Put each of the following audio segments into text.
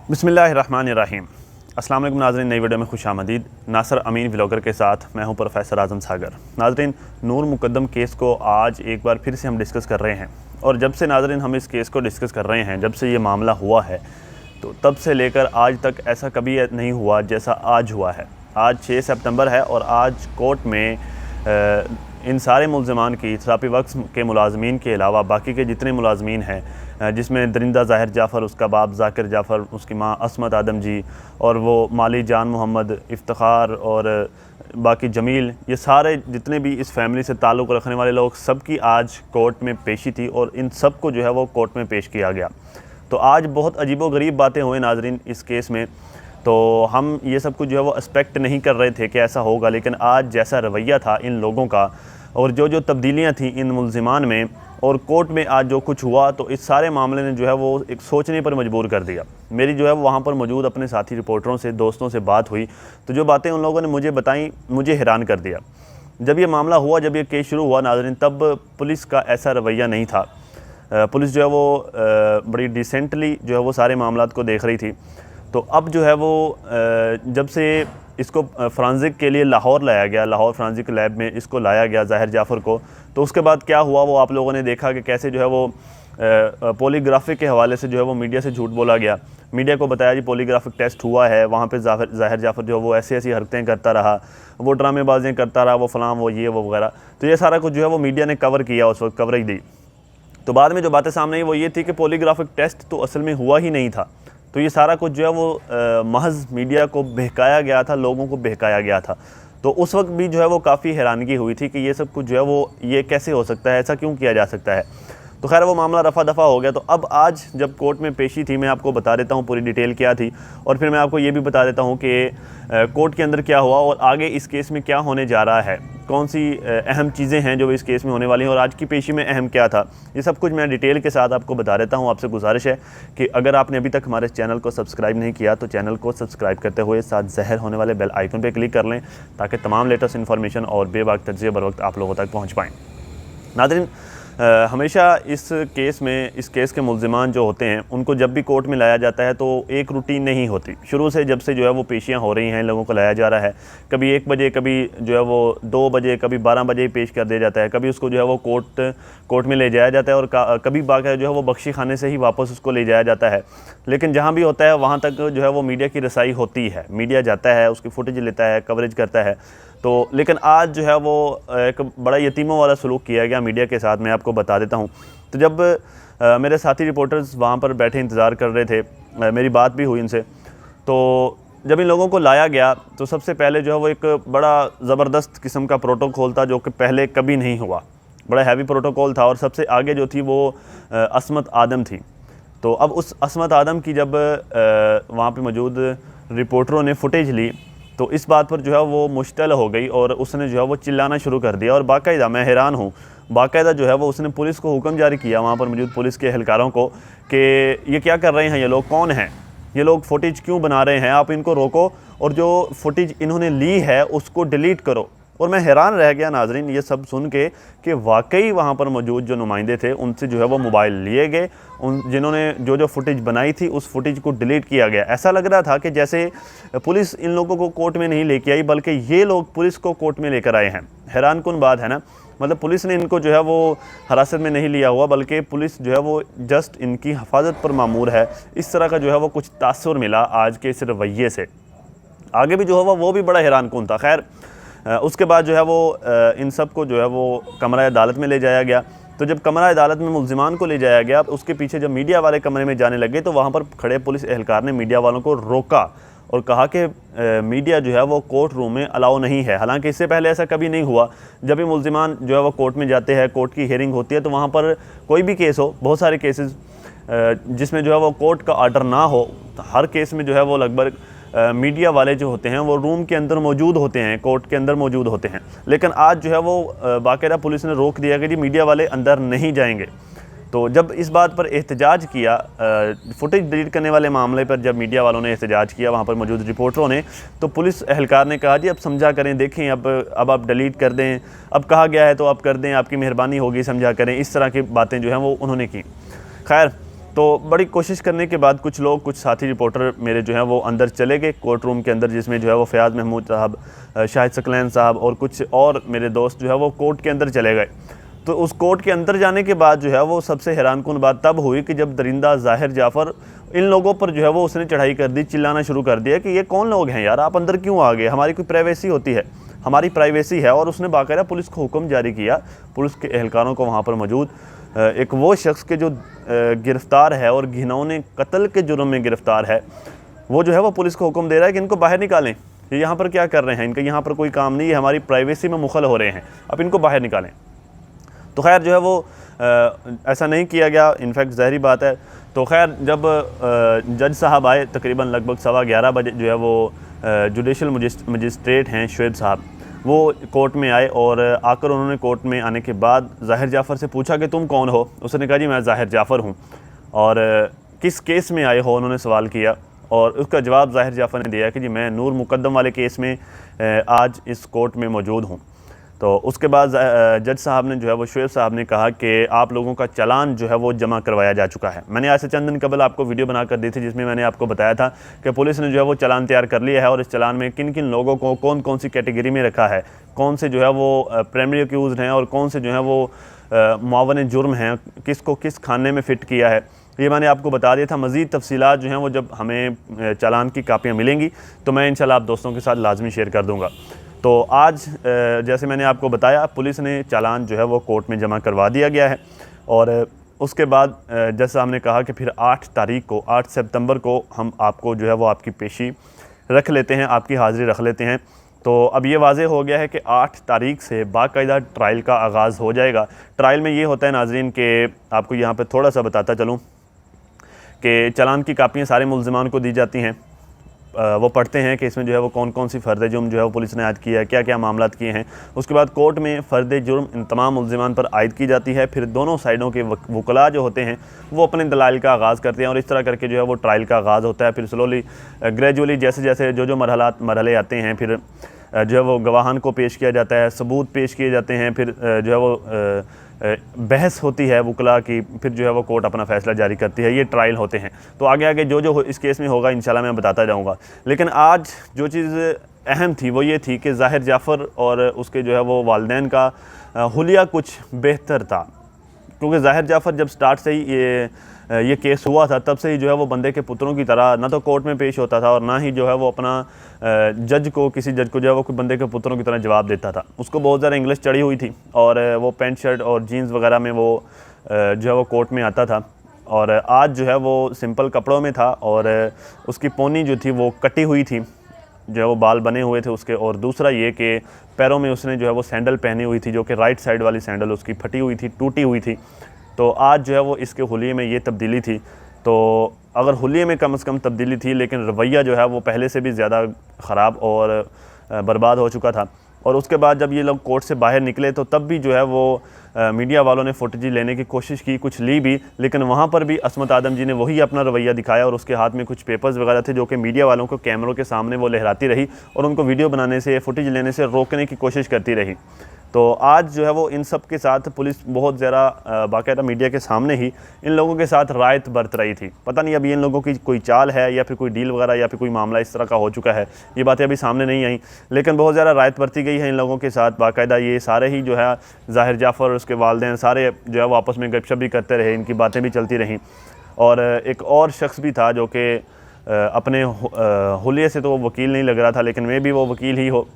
बिस्मिल्लाहिर्रहमानिर्रहीम। अस्सलाम वालेकुम नाज़रीन, नई वीडियो में खुशामदीद। नासर अमीन व्लॉगर के साथ मैं हूं प्रोफेसर आज़म सागर। नाज़रीन, नूर मुकद्दम केस को आज एक बार फिर से हम डिस्कस कर रहे हैं और जब से नाज़रीन हम इस केस को डिस्कस कर रहे हैं, जब से ये मामला हुआ है तो तब से लेकर आज तक ऐसा कभी नहीं हुआ जैसा आज हुआ है। आज 6 सितंबर है और आज कोर्ट में इन सारे मुल्ज़िमान की सरापी वक्स के मुलाजमीन के अलावा बाकी के जितने मुलाजमीन हैं, जिसमें दरिंदा ज़ाहिर जाफ़र, उसका बाप ज़ाकिर जाफ़र, उसकी माँ असमत आदम जी और वो माली जान मोहम्मद, इफ्तिखार और बाकी जमील, ये सारे जितने भी इस फैमिली से ताल्लुक़ रखने वाले लोग, सब की आज कोर्ट में पेशी थी और इन सब को जो है वो कोर्ट में पेश किया गया। तो आज बहुत अजीबोगरीब बातें हुई नाज़रीन इस केस में। तो हम ये सब कुछ जो है वो एक्सपेक्ट नहीं कर रहे थे कि ऐसा होगा, लेकिन आज जैसा रवैया था इन लोगों का और जो तब्दीलियाँ थी इन मुल्ज़िमान में और कोर्ट में आज जो कुछ हुआ, तो इस सारे मामले ने जो है वो एक सोचने पर मजबूर कर दिया। मेरी जो है वहाँ पर मौजूद अपने साथी रिपोर्टरों से, दोस्तों से बात हुई, तो जो बातें उन लोगों ने मुझे बताई, मुझे हैरान कर दिया। जब ये मामला हुआ, जब ये केस शुरू हुआ नाज़रीन, तब पुलिस का ऐसा रवैया नहीं था। पुलिस जो है वो बड़ी डिसेंटली जो है वो सारे मामलात को देख रही थी। तो अब जो है वो जब से इसको फ्रांजिक के लिए लाहौर लाया गया, लाहौर फ्रांजिक लैब में इसको लाया गया ज़ाहिर जाफ़र को, तो उसके बाद क्या हुआ वो आप लोगों ने देखा कि कैसे जो है वो पॉलीग्राफिक के हवाले से जो है वो मीडिया से झूठ बोला गया। मीडिया को बताया जी पॉलीग्राफिक टेस्ट हुआ है, वहाँ पे ज़ाहिर जाफ़र जो है वो ऐसी ऐसी हरकतें करता रहा, वो ड्रामेबाजियाँ करता रहा, वो फ़लाँ वो ये वो वगैरह। तो ये सारा कुछ जो है वो मीडिया ने कवर किया, उस वक्त कवरेज दी। तो बाद में जो बातें सामने आई वो ये थी कि पॉलीग्राफिक टेस्ट तो असल में हुआ ही नहीं था। तो ये सारा कुछ जो है वो महज मीडिया को बहकाया गया था, लोगों को बहकाया गया था। तो उस वक्त भी जो है वो काफ़ी हैरानगी हुई थी कि ये सब कुछ जो है वो ये कैसे हो सकता है, ऐसा क्यों किया जा सकता है। तो खैर वो मामला रफ़ा दफ़ा हो गया। तो अब आज जब कोर्ट में पेशी थी, मैं आपको बता देता हूँ पूरी डिटेल क्या थी और फिर मैं आपको ये भी बता देता हूँ कि कोर्ट के अंदर क्या हुआ और आगे इस केस में क्या होने जा रहा है, कौन सी अहम चीज़ें हैं जो इस केस में होने वाली हैं और आज की पेशी में अहम क्या था। ये सब कुछ मैं डिटेल के साथ आपको बता देता हूँ। आपसे गुजारिश है कि अगर आपने अभी तक हमारे चैनल को सब्सक्राइब नहीं किया तो चैनल को सब्सक्राइब करते हुए साथ ज़हर होने वाले बेल आइकन पर क्लिक कर लें ताकि तमाम लेटेस्ट इन्फॉर्मेशन और बेबाक तज्ज़िये बर वक्त आप लोगों तक पहुँच पाएँ। नाज़रीन, हमेशा इस केस के मुल्ज़िमान जो होते हैं उनको जब भी कोर्ट में लाया जाता है तो एक रूटीन नहीं होती। शुरू से जब से जो है वो पेशियाँ हो रही हैं, लोगों को लाया जा रहा है, कभी 1 बजे, कभी जो है वो 2 बजे, कभी 12 बजे पेश कर दिया जाता है, कभी उसको जो है वो कोर्ट में ले जाया जाता है और कभी बाकायदा जो है वो बख्शी खाने से ही वापस उसको ले जाया जाता है। लेकिन जहाँ भी होता है वहाँ तक जो है वो मीडिया की रसाई होती है, मीडिया जाता है, उसकी फुटेज लेता है, कवरेज करता है। तो लेकिन आज जो है वो एक बड़ा यतीमों वाला सलूक किया गया मीडिया के साथ, मैं आपको बता देता हूँ। तो जब मेरे साथी रिपोर्टर्स वहाँ पर बैठे इंतज़ार कर रहे थे, मेरी बात भी हुई इनसे, तो जब इन लोगों को लाया गया तो सबसे पहले जो है वो एक बड़ा ज़बरदस्त किस्म का प्रोटोकॉल था जो कि पहले कभी नहीं हुआ। बड़ा हैवी प्रोटोकॉल था और सबसे आगे जो थी वो असमत आदम थी। तो अब उस असमत आदम की जब वहाँ पर मौजूद रिपोर्टरों ने फुटेज ली तो इस बात पर जो है वो मुश्तल हो गई और उसने जो है वो चिल्लाना शुरू कर दिया और बाकायदा, मैं हैरान हूँ, बाकायदा जो है वो उसने पुलिस को हुक्म जारी किया, वहाँ पर मौजूद पुलिस के एहलकारों को, कि ये क्या कर रहे हैं, ये लोग कौन हैं, ये लोग फुटेज क्यों बना रहे हैं, आप इनको रोको और जो फुटेज इन्होंने ली है उसको डिलीट करो। और मैं हैरान रह गया नाजरीन ये सब सुन के कि वाकई वहाँ पर मौजूद जो नुमाइंदे थे उनसे जो है वो मोबाइल लिए गए, उन जिन्होंने जो फुटेज बनाई थी उस फुटेज को डिलीट किया गया। ऐसा लग रहा था कि जैसे पुलिस इन लोगों को कोर्ट में नहीं लेके आई बल्कि ये लोग पुलिस को कोर्ट में लेकर आए हैं। हैरान कुन बात है ना, मतलब पुलिस ने इनको जो है वो हिरासत में नहीं लिया हुआ बल्कि पुलिस जो है वो जस्ट इनकी हिफाजत पर मामूर है। इस तरह का जो है वो कुछ तासुर मिला आज के इस रवैये से। आगे भी जो है वो भी बड़ा हैरान कुन था। खैर उसके बाद जो है वो इन सब को जो है वो कमरा अदालत में ले जाया गया। तो जब कमरा अदालत में मुल्ज़िमान को ले जाया गया, उसके पीछे जब मीडिया वाले कमरे में जाने लगे तो वहाँ पर खड़े पुलिस एहलकार ने मीडिया वालों को रोका और कहा कि मीडिया जो है वो कोर्ट रूम में अलाउ नहीं है। हालांकि इससे पहले ऐसा कभी नहीं हुआ। जब भी मुल्ज़िमान जो है वो कोर्ट में जाते हैं, कोर्ट की हियरिंग होती है, तो वहाँ पर कोई भी केस हो, बहुत सारे केसेस जिसमें जो है वो कोर्ट का आर्डर ना हो, तो हर केस में जो है वो लगभग मीडिया वाले जो होते हैं वो रूम के अंदर मौजूद होते हैं, कोर्ट के अंदर मौजूद होते हैं। लेकिन आज जो है वो बाकायदा पुलिस ने रोक दिया कि जी मीडिया वाले अंदर नहीं जाएंगे। तो जब इस बात पर एहतजाज किया, फुटेज डिलीट करने वाले मामले पर जब मीडिया वालों ने एहतजाज किया, वहाँ पर मौजूद रिपोर्टरों ने, तो पुलिस एहलकार ने कहा जी अब समझा करें, देखें अब आप डिलीट कर दें, अब कहा गया है तो आप कर दें, आपकी मेहरबानी होगी, समझा करें। इस तरह की बातें जो हैं वो उन्होंने की। खैर तो बड़ी कोशिश करने के बाद कुछ लोग, कुछ साथी रिपोर्टर मेरे जो हैं वो अंदर चले गए कोर्ट रूम के अंदर, जिसमें जो है वो फ़याज़ महमूद साहब, शाहिद सकलैन साहब और कुछ और मेरे दोस्त जो है वो कोर्ट के अंदर चले गए। तो उस कोर्ट के अंदर जाने के बाद जो है वो सबसे हैरानकुन बात तब हुई कि जब दरिंदा ज़ाहिर जाफ़र इन लोगों पर जो है वो उसने चढ़ाई कर दी, चिल्लाना शुरू कर दिया कि ये कौन लोग हैं यार, आप अंदर क्यों आ गए, हमारी कोई प्राइवेसी होती है, हमारी प्राइवेसी है। और उसने बाकायदा पुलिस को हुक्म जारी किया, पुलिस के एहलकारों को वहाँ पर मौजूद एक वो शख्स के जो गिरफ़्तार है और घिनौने कत्ल के जुर्म में गिरफ़्तार है, वो जो है वो पुलिस को हुक्म दे रहा है कि इनको बाहर निकालें, ये यहाँ पर क्या कर रहे हैं, इनका यहाँ पर कोई काम नहीं है, हमारी प्राइवेसी में मुखल हो रहे हैं, अब इनको बाहर निकालें। तो खैर जो है वो ऐसा नहीं किया गया, इनफैक्ट ज़ाहिरी बात है। तो खैर जब जज साहब आए तकरीबन लगभग 11:15 बजे जो है वो जुडिशल मजिस्ट्रेट हैं शुएब साहब, वो कोर्ट में आए और आकर उन्होंने कोर्ट में आने के बाद ज़ाहिर जाफ़र से पूछा कि तुम कौन हो। उसने कहा जी मैं ज़ाहिर जाफ़र हूँ। और किस केस में आए हो, उन्होंने सवाल किया और उसका जवाब ज़ाहिर जाफ़र ने दिया कि जी मैं नूर मुकद्दम वाले केस में आज इस कोर्ट में मौजूद हूँ। तो उसके बाद जज साहब ने जो है वो शुएब साहब ने कहा कि आप लोगों का चालान जो है वो जमा करवाया जा चुका है। मैंने आज से चंद दिन कबल आपको वीडियो बना कर दी थी जिसमें मैंने आपको बताया था कि पुलिस ने जो है वो चालान तैयार कर लिया है और इस चालान में किन किन लोगों को कौन कौन सी कैटेगरी में रखा है, कौन से जो है वो प्राइमरी एक्यूज़ हैं और कौन से जो है वो मुआवन जुर्म हैं, किसको किस खाने में फ़िट किया है, ये मैंने आपको बता दिया था। मज़ीद तफसीलात जो हैं वो जब हमें चालान की कापियाँ मिलेंगी तो मैं इंशाल्लाह आप दोस्तों के साथ लाजमी शेयर कर दूँगा। तो आज जैसे मैंने आपको बताया पुलिस ने चालान जो है वो कोर्ट में जमा करवा दिया गया है और उसके बाद जज साहब ने कहा कि फिर 8 तारीख को 8 सितंबर को हम आपको जो है वो आपकी पेशी रख लेते हैं, आपकी हाज़िरी रख लेते हैं। तो अब ये वाज़े हो गया है कि 8 तारीख से बाकायदा ट्रायल का आगाज़ हो जाएगा। ट्रायल में ये होता है नाज़रीन कि आपको यहाँ पर थोड़ा सा बताता चलूँ कि चालान की कापियाँ सारे मुल्ज़िमान को दी जाती हैं, वो पढ़ते हैं कि इसमें जो है वो कौन कौन सी फ़र्द जुर्म जो है वो पुलिस ने आयद किया है, क्या क्या मामलात किए हैं। उसके बाद कोर्ट में फ़र्द जुर्म इन तमाम मुल्ज़िमान पर आयद की जाती है। फिर दोनों साइडों के वकला जो होते हैं वो अपने दलाइल का आगाज़ करते हैं और इस तरह करके जो है वो ट्रायल का आगाज़ होता है। फिर स्लोली ग्रेजुअली जैसे जैसे जो मरहले आते हैं, फिर जो है वो गवाहान को पेश किया जाता है, सबूत पेश किए जाते हैं, फिर जो है वो बहस होती है वकला की, फिर जो है वो कोर्ट अपना फ़ैसला जारी करती है। ये ट्रायल होते हैं। तो आगे आगे जो इस केस में होगा इंशाल्लाह मैं बताता जाऊँगा। लेकिन आज जो चीज़ अहम थी वो ये थी कि ज़ाहिर जाफ़र और उसके जो है वो वालिदैन का हुलिया कुछ बेहतर था, क्योंकि ज़ाहिर जाफ़र जब स्टार्ट से ही ये केस हुआ था तब से ही जो है वो बंदे के पुत्रों की तरह ना तो कोर्ट में पेश होता था और ना ही जो है वो अपना किसी जज को जो है वो कोई बंदे के पुत्रों की तरह जवाब देता था। उसको बहुत ज़्यादा इंग्लिश चढ़ी हुई थी और वो पैंट शर्ट और जीन्स वगैरह में वो जो है वो कोर्ट में आता था और आज जो है वो सिंपल कपड़ों में था और उसकी पोनी जो थी वो कटी हुई थी, जो है वो बाल बने हुए थे उसके। और दूसरा ये कि पैरों में उसने जो है वो सैंडल पहनी हुई थी जो कि राइट साइड वाली सैंडल उसकी फटी हुई थी, टूटी हुई थी। तो आज जो है वो इसके हुलिये में ये तब्दीली थी। तो अगर हुलिये में कम से कम तब्दीली थी, लेकिन रवैया जो है वो पहले से भी ज़्यादा ख़राब और बर्बाद हो चुका था। और उसके बाद जब ये लोग कोर्ट से बाहर निकले तो तब भी जो है वो मीडिया वालों ने फुटेज लेने की कोशिश की, कुछ ली भी, लेकिन वहाँ पर भी असमत आदम जी ने वही अपना रवैया दिखाया और उसके हाथ में कुछ पेपर्स वगैरह थे जो कि मीडिया वालों को कैमरों के सामने वो लहराती रही और उनको वीडियो बनाने से, फुटेज लेने से रोकने की कोशिश करती रही। तो आज जो है वो इन सब के साथ पुलिस बहुत ज़्यादा बाकायदा मीडिया के सामने ही इन लोगों के साथ रायत बरत रही थी। पता नहीं अभी इन लोगों की कोई चाल है या फिर कोई डील वगैरह या फिर कोई मामला इस तरह का हो चुका है, ये बातें अभी सामने नहीं आई, लेकिन बहुत ज़्यादा रायत बरती गई है इन लोगों के साथ। बाकायदा ये सारे ही जो है ज़ाहिर जाफ़र और उसके वालिदैन सारे जो है वो आपस में गपशप भी करते रहे, इनकी बातें भी चलती रहीं। और एक और शख्स भी था जो कि अपने हुलिये से तो वो वकील नहीं लग रहा था, लेकिन मैं भी वो वकील ही हो,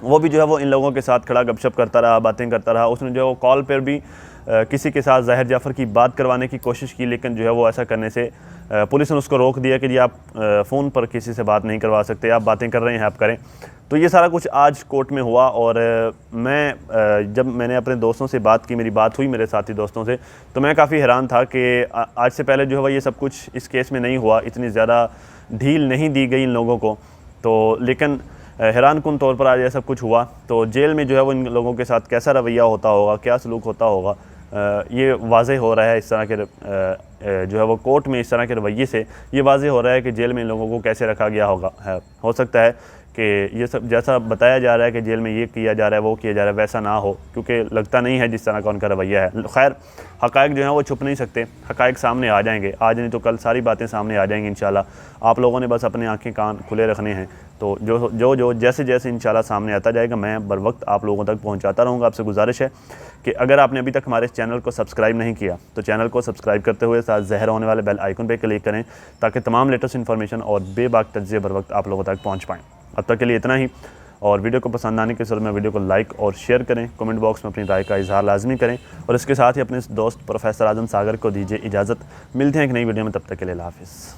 वो भी जो है वो इन लोगों के साथ खड़ा गपशप करता रहा, बातें करता रहा। उसने जो है वो कॉल पर भी किसी के साथ ज़ाहिर जाफ़र की बात करवाने की कोशिश की, लेकिन जो है वो ऐसा करने से पुलिस ने उसको रोक दिया कि जी आप फ़ोन पर किसी से बात नहीं करवा सकते, आप बातें कर रहे हैं आप करें। तो ये सारा कुछ आज कोर्ट में हुआ और जब मैंने अपने दोस्तों से बात की, मेरी बात हुई मेरे साथी दोस्तों से, तो मैं काफ़ी हैरान था कि आज से पहले जो है वो ये सब कुछ इस केस में नहीं हुआ, इतनी ज़्यादा ढील नहीं दी गई इन लोगों को। तो लेकिन हैरानकुन तौर पर आज ऐसा कुछ हुआ। तो जेल में जो है वो इन लोगों के साथ कैसा रवैया होता होगा, क्या सलूक होता होगा, ये वाज़े हो रहा है। इस तरह के जो है वो कोर्ट में इस तरह के रवैये से ये वाज़े हो रहा है कि जेल में इन लोगों को कैसे रखा गया होगा। हो सकता है कि ये सब जैसा बताया जा रहा है कि जेल में ये किया जा रहा है वो किया जा रहा है वैसा ना हो, क्योंकि लगता नहीं है जिस तरह का उनका रवैया है। खैर हक़ाइक़ जो हैं वो छुप नहीं सकते, हक़ाइक़ सामने आ जाएंगे, आज नहीं तो कल सारी बातें सामने आ जाएंगी इंशाल्लाह। आप लोगों ने बस अपनी आँखें कान खुले रखने हैं। तो जो जैसे जैसे इंशाल्लाह सामने आता जाएगा मैं बर वक्त आप लोगों तक पहुँचाता रहूँगा। आपसे गुजारिश है कि अगर आपने अभी तक हमारे चैनल को सब्सक्राइब नहीं किया तो चैनल को सब्सक्राइब करते हुए साथ ज़हर होने वाले बेल आइकन पर क्लिक करें, ताकि तमाम लेटेस्ट इन्फॉर्मेशन और बेबाक तज्ज़िये बर वक्त आप लोगों तक पहुँच पाएँ। अब तक के लिए इतना ही, और वीडियो को पसंद आने की सूरत में वीडियो को लाइक और शेयर करें, कमेंट बॉक्स में अपनी राय का इजहार लाजमी करें, और इसके साथ ही अपने दोस्त प्रोफेसर आज़म सागर को दीजिए इजाज़त। मिलते हैं एक नई वीडियो में, तब तक के लिए अल्लाह हाफ़िज़।